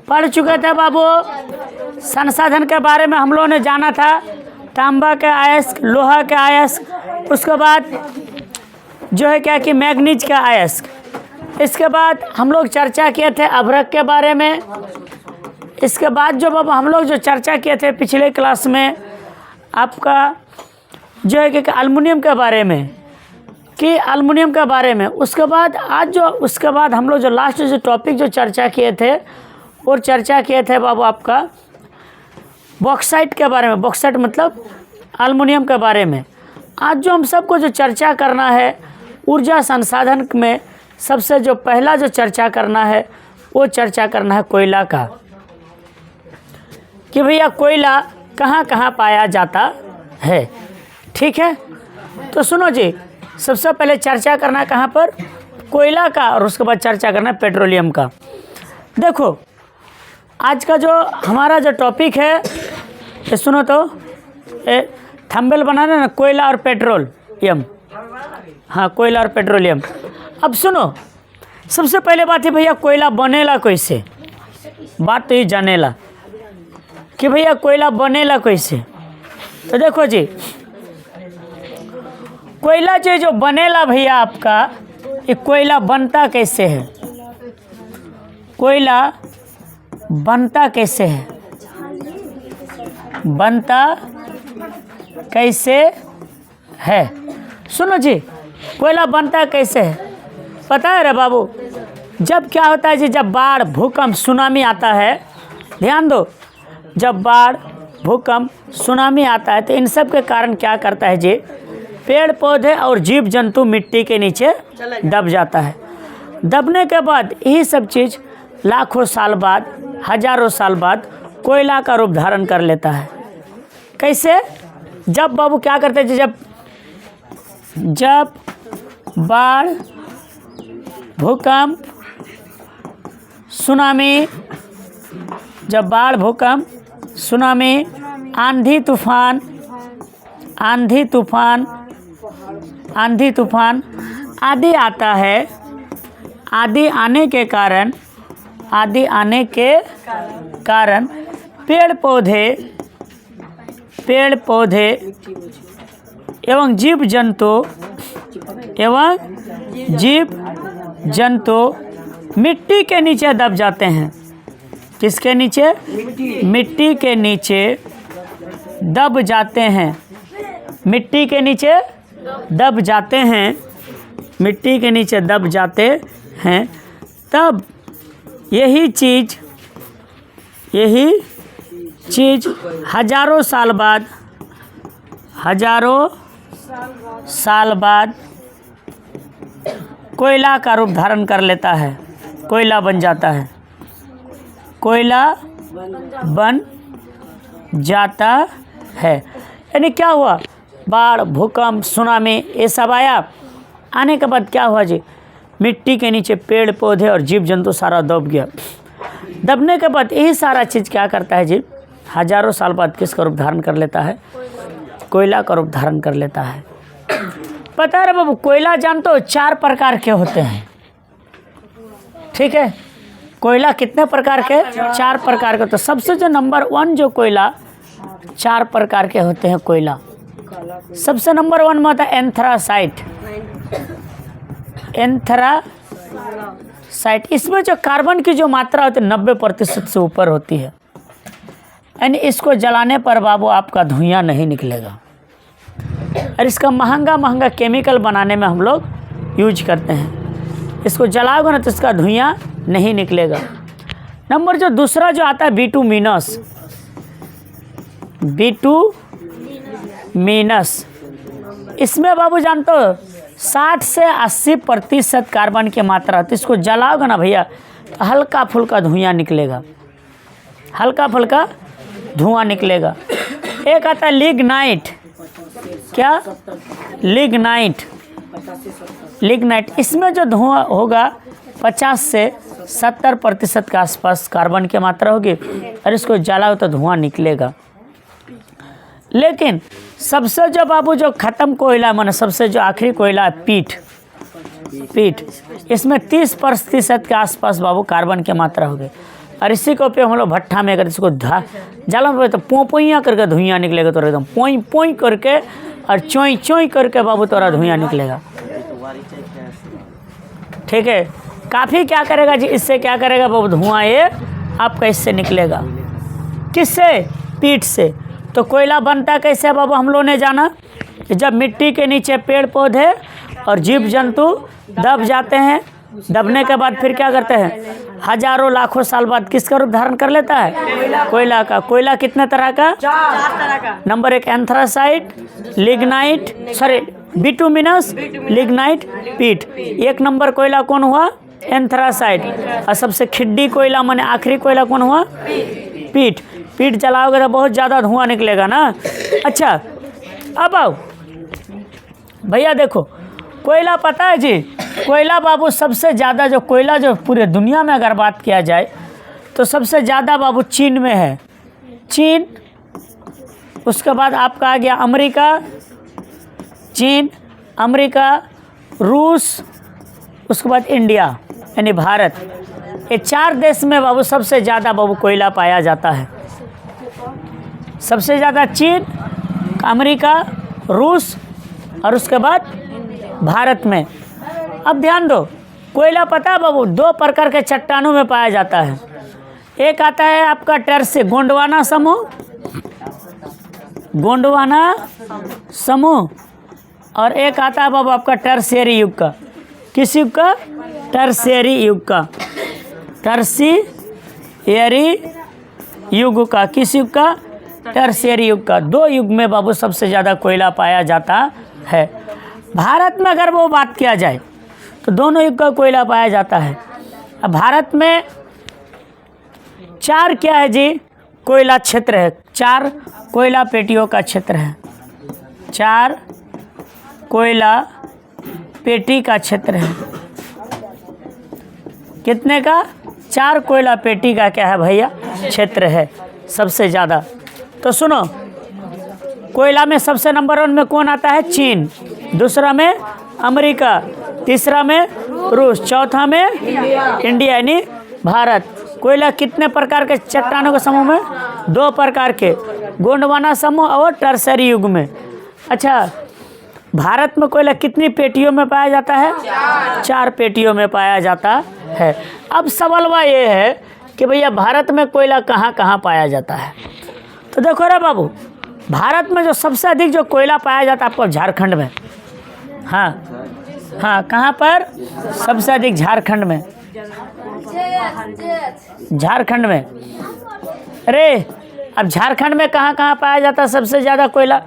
पढ़ चुके थे बाबू। संसाधन के बारे में हम लोगों ने जाना था, तांबा के अयस्क, लोहा के अयस्क, उसके बाद जो है क्या कि मैग्नीज का अयस्क। इसके बाद हम लोग चर्चा किए थे अभ्रक के बारे में। इसके बाद जो बाबू हम लोग जो चर्चा किए थे पिछले क्लास में आपका जो है कि एल्युमिनियम के बारे में, उसके बाद आज जो उसके बाद हम लोग जो लास्ट जो टॉपिक जो चर्चा किए थे वो चर्चा किए थे बाबू आपका बॉक्साइट के बारे में। बॉक्साइट मतलब एल्युमिनियम के बारे में। आज जो हम सबको जो चर्चा करना है ऊर्जा संसाधन में, सबसे जो पहला जो चर्चा करना है वो चर्चा करना है कोयला का, कि भैया कोयला कहाँ कहाँ पाया जाता है। ठीक है, तो सुनो जी, सबसे पहले चर्चा करना है कहाँ पर, कोयला का, और उसके बाद चर्चा करना है पेट्रोलियम का। देखो आज का जो हमारा जो टॉपिक है ये सुनो तो, थंबनेल बनाना ना, कोयला और पेट्रोलियम। हाँ, कोयला और पेट्रोलियम। अब सुनो, सबसे पहले बात है भैया कोयला बनेला कैसे। बात तो ये जानेला कि भैया कोयला बनेला कैसे। तो देखो जी, कोयला जो बनेला भैया आपका, ये कोयला बनता कैसे है, कोयला बनता कैसे है, बनता कैसे है। सुनो जी, कोयला बनता कैसे है पता है रे बाबू। जब क्या होता है जी, जब बाढ़, भूकंप, सुनामी आता है, ध्यान दो, जब बाढ़, भूकंप, सुनामी आता है तो इन सब के कारण क्या करता है जी, पेड़ पौधे और जीव जंतु मिट्टी के नीचे दब जाता है। दबने के बाद यही सब चीज़ लाखों साल बाद, हजारों साल बाद कोयला का रूप धारण कर लेता है। कैसे? जब बाबू क्या करते हैं, जब बाढ़, भूकंप, सुनामी, जब बाढ़, भूकंप, सुनामी, आंधी तूफान, आंधी तूफान, आंधी तूफान आदि आता है, आदि आने के कारण, आदि आने के कारण पेड़ पौधे, पेड़ पौधे एवं जीव जंतु, एवं जीव जंतु मिट्टी के नीचे दब जाते हैं। किसके नीचे? मिट्टी के नीचे दब जाते हैं। मिट्टी के नीचे दब जाते हैं, मिट्टी के नीचे दब जाते हैं। तब यही चीज़ हजारों साल बाद, हजारों साल बाद कोयला का रूप धारण कर लेता है, कोयला बन जाता है, कोयला बन जाता है। यानी क्या हुआ, बाढ़, भूकंप, सुनामी ये सब आया, आने के बाद क्या हुआ जी, मिट्टी के नीचे पेड़ पौधे और जीव जंतु सारा दब गया। दबने के बाद यही सारा चीज़ क्या करता है जी, हजारों साल बाद किसका रूप धारण कर लेता है, कोयला का रूप धारण कर लेता है। पता है बाबू, कोयला जानते हो 4 प्रकार के होते हैं। ठीक है, कोयला कितने प्रकार के? 4 प्रकार के। तो सबसे जो नंबर 1 जो कोयला 4 प्रकार के होते हैं कोयला, सबसे नंबर 1 में होता है एंथ्रासाइट। एंथ्रासाइट, इसमें जो कार्बन की जो मात्रा होती है 90% से ऊपर होती है। यानी इसको जलाने पर बाबू आपका धुआं नहीं निकलेगा, और इसका महंगा केमिकल बनाने में हम लोग यूज करते हैं। इसको जलाओगे ना तो इसका धुआं नहीं निकलेगा। नंबर जो दूसरा जो आता है बिटुमिनस, बिटुमिनस, इसमें बाबू जानते हो 60 से 80% कार्बन की मात्रा होती है। इसको जलाओगे ना भैया तो हल्का फुल्का धुआं निकलेगा, हल्का फुल्का धुआं निकलेगा। एक आता है लिग्नाइट। क्या? लिग्नाइट। लिग्नाइट, इसमें जो धुआं होगा 50 से 70% के आसपास कार्बन की मात्रा होगी, और इसको जलाओ तो धुआं निकलेगा। लेकिन सबसे जो बाबू जो ख़त्म कोयला, माने सबसे जो आखिरी कोयला है पीठ, इसमें 30% के आसपास बाबू कार्बन की मात्रा होगी। और इसी का उपयोग हम लोग भट्ठा में अगर इसको जला में तो पोइयाँ करके धुइयाँ निकलेगा, तो एकदम पोई पोई करके और चोई चोई करके बाबू तोरा धुइयाँ निकलेगा। ठीक है, काफ़ी क्या करेगा जी, इससे क्या करेगा बाबू, धुआं ये आपका इससे निकलेगा। किससे? पीठ से। तो कोयला बनता कैसे बाबू, हम लोगों ने जाना, जब मिट्टी के नीचे पेड़ पौधे और जीव जंतु दब जाते हैं, दबने के बाद फिर क्या करते हैं, हजारों लाखों साल बाद किसका रूप धारण कर लेता है? कोयला का। कोयला कितने तरह का? 4 तरह का। Number 1 anthracite, lignite, sorry bituminous, lignite, पीट। 1 नंबर कोयला कौन हुआ? एंथ्रासाइट। और सबसे खिड्डी कोयला माने आखिरी कोयला कौन हुआ? पीट। पीट जलाओगे तो बहुत ज़्यादा धुआं निकलेगा ना। अच्छा, अब आओ भैया, देखो कोयला पता है जी, कोयला बाबू सबसे ज़्यादा जो कोयला जो पूरे दुनिया में अगर बात किया जाए तो सबसे ज़्यादा बाबू चीन में है। चीन, उसके बाद आपका आ गया अमेरिका, चीन, अमेरिका, रूस, उसके बाद इंडिया यानी भारत। ये 4 देश में बाबू सबसे ज़्यादा बाबू कोयला पाया जाता है। सबसे ज़्यादा चीन, अमेरिका, रूस और उसके बाद भारत में। अब ध्यान दो, कोयला पता है बाबू 2 प्रकार के चट्टानों में पाया जाता है। एक आता है आपका टर्से गोंडवाना समूह, गोंडवाना समूह, और एक आता है बाबू आपका टर्शियरी युग का। किस युग का? टर्शियरी युग का। टर्शियरी युग का। किस युग का? टर्शियरी युग का। 2 युग में बाबू सबसे ज़्यादा कोयला पाया जाता है। भारत में अगर वो बात किया जाए तो दोनों युग का कोयला पाया जाता है। अब भारत में 4 क्या है जी, कोयला क्षेत्र है। 4 कोयला पेटियों का क्षेत्र है। 4 कोयला पेटी का क्षेत्र है। कितने का? 4 कोयला पेटी का क्या है भैया, क्षेत्र है सबसे ज़्यादा। तो सुनो, कोयला में सबसे नंबर 1 में कौन आता है? चीन। दूसरा में अमेरिका, तीसरा में रूस, चौथा में इंडिया यानी भारत। कोयला कितने प्रकार के चट्टानों के समूह में? 2 प्रकार के, गोंडवाना समूह और टर्शियरी युग में। अच्छा, भारत में कोयला कितनी पेटियों में पाया जाता है? 4 पेटियों में पाया जाता है। अब सवाल ये है कि भैया भारत में कोयला कहाँ कहाँ पाया जाता है? तो देखो रे बाबू, भारत में जो सबसे अधिक जो कोयला पाया जाता है आपको झारखंड में। हाँ हाँ, कहाँ पर सबसे अधिक? झारखंड में। झारखंड में। अरे अब झारखंड में कहाँ कहाँ पाया जाता है सबसे ज़्यादा कोयला?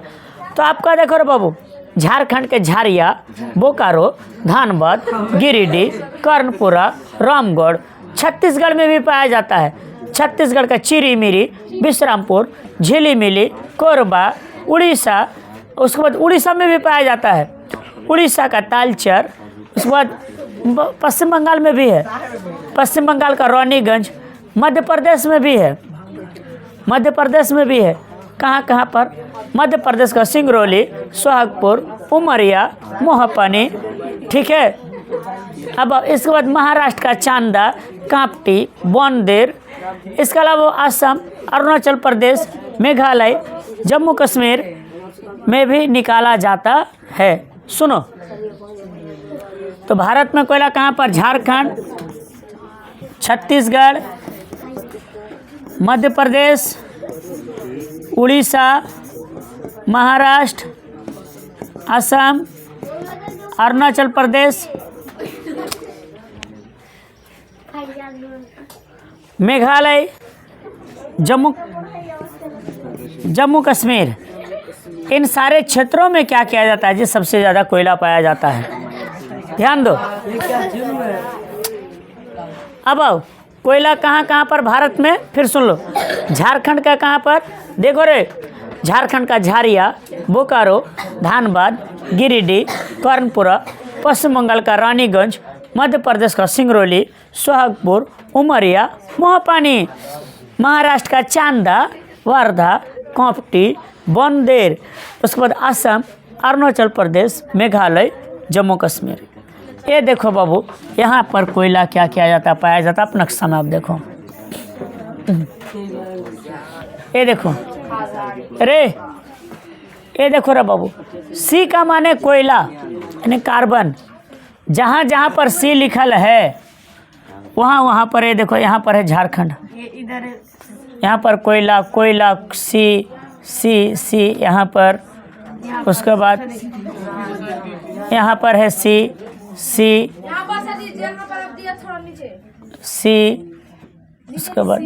तो आपका देखो रे बाबू, झारखंड के झारिया, बोकारो, धानबाद, गिरिडीह, कर्णपुरा, रामगढ़। छत्तीसगढ़ में भी पाया जाता है। छत्तीसगढ़ का चिरीमिरी, विश्रामपुर, झिलीमिली, कोरबा, उड़ीसा, उसके बाद उड़ीसा में भी पाया जाता है। उड़ीसा का तालचर, उसके बाद पश्चिम बंगाल में भी है। पश्चिम बंगाल का रानीगंज, मध्य प्रदेश में भी है। मध्य प्रदेश में भी है। कहाँ कहाँ पर? मध्य प्रदेश का सिंगरौली, सोहागपुर, उमरिया, मोहपानी। ठीक है। अब इसके बाद महाराष्ट्र का चांदा, कांपटी, बौंदेर, इसके अलावा असम, अरुणाचल प्रदेश, मेघालय, जम्मू कश्मीर में भी निकाला जाता है। सुनो, तो भारत में कोयला कहाँ पर? झारखंड, छत्तीसगढ़, मध्य प्रदेश, उड़ीसा, महाराष्ट्र, असम, अरुणाचल प्रदेश, मेघालय, जम्मू कश्मीर। इन सारे क्षेत्रों में क्या किया जाता है जी? सबसे ज़्यादा कोयला पाया जाता है। ध्यान दो। अब आओ, कोयला कहाँ कहाँ पर भारत में? फिर सुन लो, झारखंड का कहाँ पर? देखो रे, झारखंड का झारिया, बोकारो, धानबाद, गिरिडीह, कर्णपुरा, पश्चिम बंगाल का रानीगंज, मध्य प्रदेश का सिंगरौली, सोहागपुर, उमरिया, मोहपानी, महाराष्ट्र का चांदा, वर्धा, कांपटी, बौंदेर, उसके बाद असम, अरुणाचल प्रदेश, मेघालय, जम्मू कश्मीर। ये देखो बाबू, यहाँ पर कोयला क्या किया जाता है, पाया जाता है। आप नक्शा में आप देखो, ये देखो, अरे ये देखो रे बाबू, सी का माने कोयला यानी कार्बन। जहाँ जहाँ पर सी लिखल है वहाँ वहाँ पर ये देखो, यहाँ पर है झारखंड, यहाँ पर कोयला कोयला सी सी सी, यहाँ पर उसके बाद यहाँ पर है सी सी सी, उसके बाद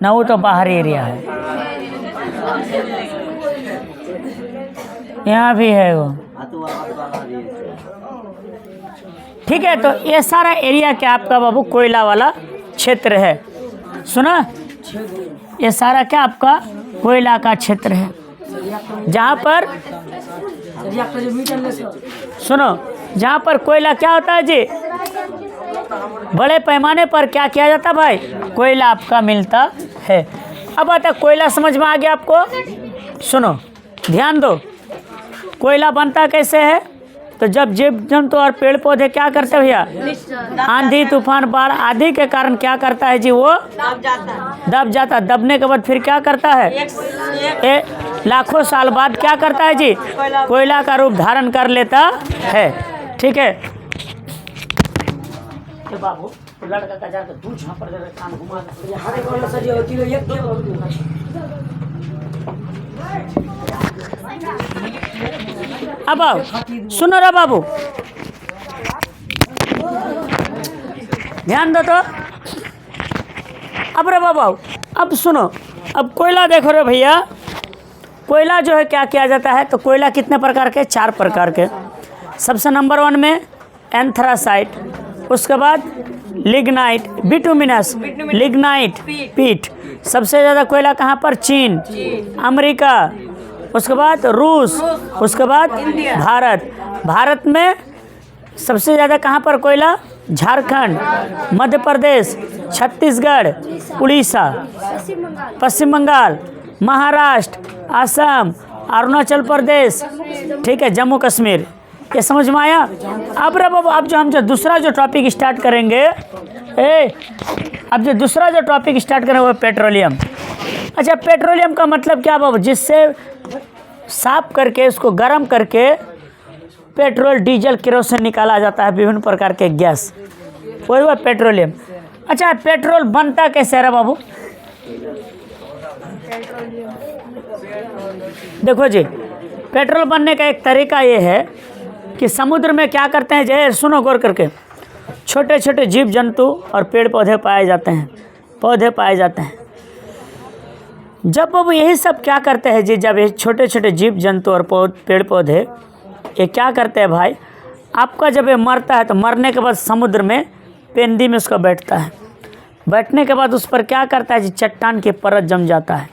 ना, वो तो बाहरी एरिया है, यहाँ भी है वो। ठीक है, तो ये सारा एरिया क्या आपका बाबू कोयला वाला क्षेत्र है। सुना, ये सारा क्या आपका कोयला का क्षेत्र है, जहाँ पर सुनो, जहाँ पर कोयला क्या होता है जी, बड़े पैमाने पर क्या किया जाता है भाई, कोयला आपका मिलता है। अब आता कोयला समझ में आ गया आपको। सुनो ध्यान दो, कोयला बनता कैसे है, तो जब जीव जंतु और पेड़ पौधे क्या करते हैं भैया, आंधी तूफान बाढ़ आदि के कारण क्या करता है जी, वो दब जाता। दबने के बाद फिर क्या करता है, लाखों साल बाद क्या करता है जी, कोयला का रूप धारण कर लेता है। ठीक है, तो बाबू लड़का का जाकर दूध झाँपर दे, कान घुमा अब आओ, सुनो रे बाबू, ध्यान दो तो। अब रे बाबू आओ, अब सुनो, अब कोयला देखो रे भैया, कोयला जो है क्या किया जाता है, तो कोयला कितने प्रकार के, 4 प्रकार के। सबसे नंबर 1 में एंथ्रासाइट, उसके बाद लिग्नाइट, बिटुमिनस, लिग्नाइट, पीट। सबसे ज़्यादा कोयला कहाँ पर, चीन, अमेरिका, उसके बाद रूस, उसके बाद भारत। भारत में सबसे ज़्यादा कहाँ पर कोयला, झारखंड, मध्य प्रदेश, छत्तीसगढ़, उड़ीसा, पश्चिम बंगाल, महाराष्ट्र, असम, अरुणाचल प्रदेश, ठीक है, जम्मू कश्मीर। ये समझ में आया। अब रे बाबू, अब जो दूसरा जो टॉपिक स्टार्ट करेंगे, अब जो दूसरा जो टॉपिक स्टार्ट करेंगे वो पेट्रोलियम। अच्छा, पेट्रोलियम का मतलब क्या बाबू, जिससे साफ करके उसको गर्म करके पेट्रोल डीजल केरोसिन निकाला जाता है, विभिन्न प्रकार के गैस, वही हुआ पेट्रोलियम। अच्छा, पेट्रोल बनता कैसे है बाबू, देखो जी, पेट्रोल बनने का एक तरीका ये है कि समुद्र में क्या करते हैं जय, सुनो गौर करके, छोटे छोटे जीव जंतु और पेड़ पौधे पाए जाते हैं, पौधे पाए जाते हैं। जब वो यही सब क्या करते हैं जी, जब ये छोटे छोटे जीव जंतु और पेड़ पौधे ये क्या करते हैं भाई, आपका जब ये मरता है तो मरने के बाद समुद्र में पेंदी में उसका बैठता है, बैठने के बाद उस पर क्या करता है जी, चट्टान की परत जम जाता है,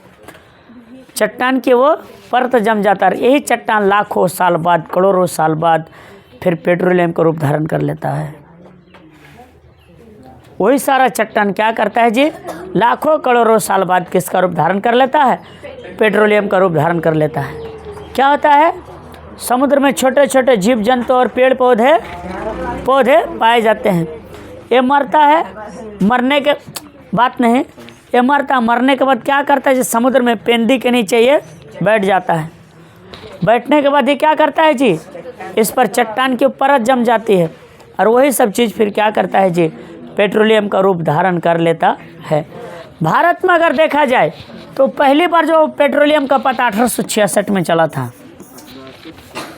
चट्टान की वो परत जम जाता है। यही चट्टान लाखों साल बाद, करोड़ों साल बाद फिर पेट्रोलियम का रूप धारण कर लेता है। वही सारा चट्टान क्या करता है जी, लाखों करोड़ों साल बाद किसका रूप धारण कर लेता है, पेट्रोलियम का रूप धारण कर लेता है। क्या होता है, समुद्र में छोटे छोटे जीव जंतु और पेड़ पौधे पाए जाते हैं। ये मरता है, मरने के बात नहीं, ये मरने के बाद क्या करता है जी, समुद्र में पेंदी के नीचे ये बैठ जाता है। बैठने के बाद ये क्या करता है जी, इस पर चट्टान की परत जम जाती है और वही सब चीज़ फिर क्या करता है जी, पेट्रोलियम का रूप धारण कर लेता है। भारत में अगर देखा जाए तो पहली बार जो पेट्रोलियम का पता 1866 में चला था,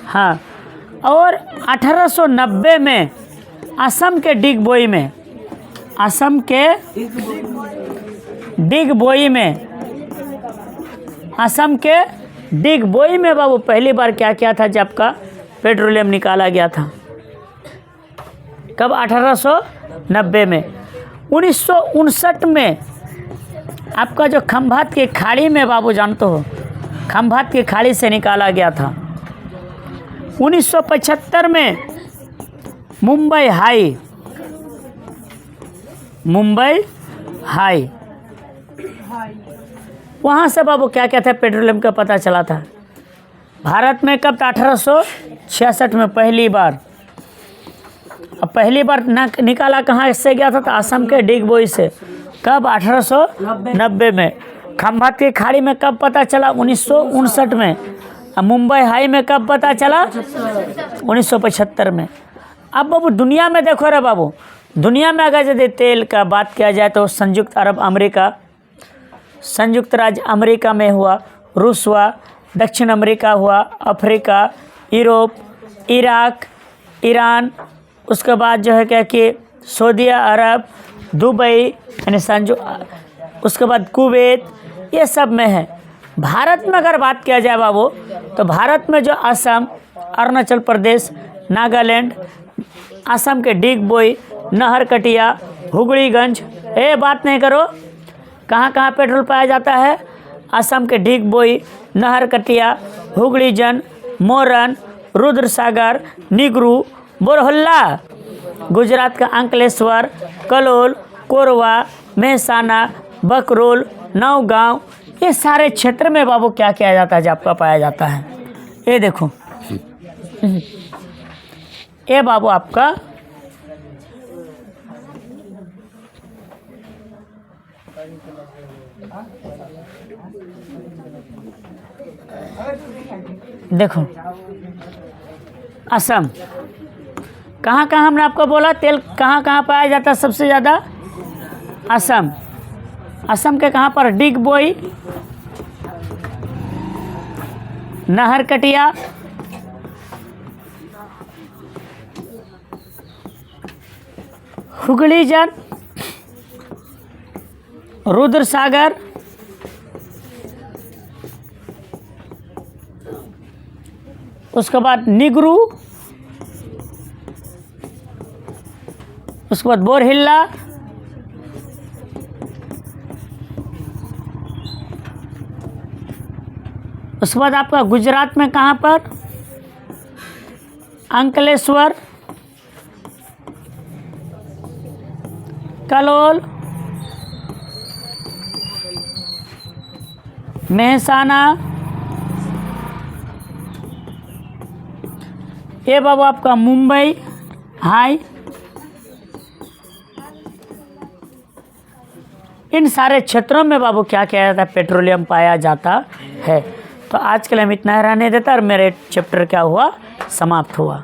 हाँ, और 1890 में असम के डिगबोई में, असम के डिगबोई में, असम के डिगबोई में बाबू पहली बार क्या किया था, जब का पेट्रोलियम निकाला गया था। कब, 1890 में। 1959 में आपका जो खंभात की खाड़ी में बाबू जानते हो, खंभात की खाड़ी से निकाला गया था। 1975 में मुंबई हाई वहाँ से बाबू क्या क्या था, पेट्रोलियम का पता चला था। भारत में कब था? 1866 में पहली बार। अब पहली बार निकाला कहाँ से गया था? तो असम के डिगबोई से। कब? 1890 में। खंभात की खाड़ी में कब पता चला? 1959 में। अब मुंबई हाई में कब पता चला? 1975 में। अब बाबू दुनिया में देखो रे बाबू, दुनिया में अगर यदि तेल का बात किया जाए तो संयुक्त अरब अमेरिका, संयुक्त राज्य अमेरिका में हुआ, रूस हुआ, दक्षिण अमेरिका हुआ, अफ्रीका, यूरोप, इराक, ईरान, उसके बाद जो है क्या कि सऊदी अरब, दुबई यानी उसके बाद कुवैत, ये सब में है। भारत में अगर बात किया जाए बाबू तो भारत में जो असम, अरुणाचल प्रदेश, नागालैंड, असम के डिगबोई, नहरकटिया, हुगलीगंज, ये बात नहीं करो, कहाँ कहाँ पेट्रोल पाया जाता है? असम के डिगबोई, नहरकटिया, हुगलीजन, मोरन, रुद्रसागर, निगरू, बोरहुल्ला, गुजरात का अंकलेश्वर, कलोल, कोरवा, मेहसाना, बकरोल, नौगांव, ये सारे क्षेत्र में बाबू क्या किया जाता है? जापका पाया जाता है। ये देखो, ये बाबू आपका देखो असम, कहाँ कहाँ हमने आपको बोला तेल कहाँ कहाँ पाया जाता है सबसे ज़्यादा? असम। असम के कहाँ पर? डिगबोई, नहरकटिया, हुगलीजन, रुद्रसागर, उसके बाद निगरू, उसके बाद बोरहिल्ला, उसके बाद आपका गुजरात में कहाँ पर? अंकलेश्वर, कलोल, मेहसाना, ये बाबू आपका मुंबई हाई, इन सारे क्षेत्रों में बाबू क्या किया जाता है? पेट्रोलियम पाया जाता है। तो आज के लिए हम इतना रहने देता और मेरे चैप्टर क्या हुआ? समाप्त हुआ।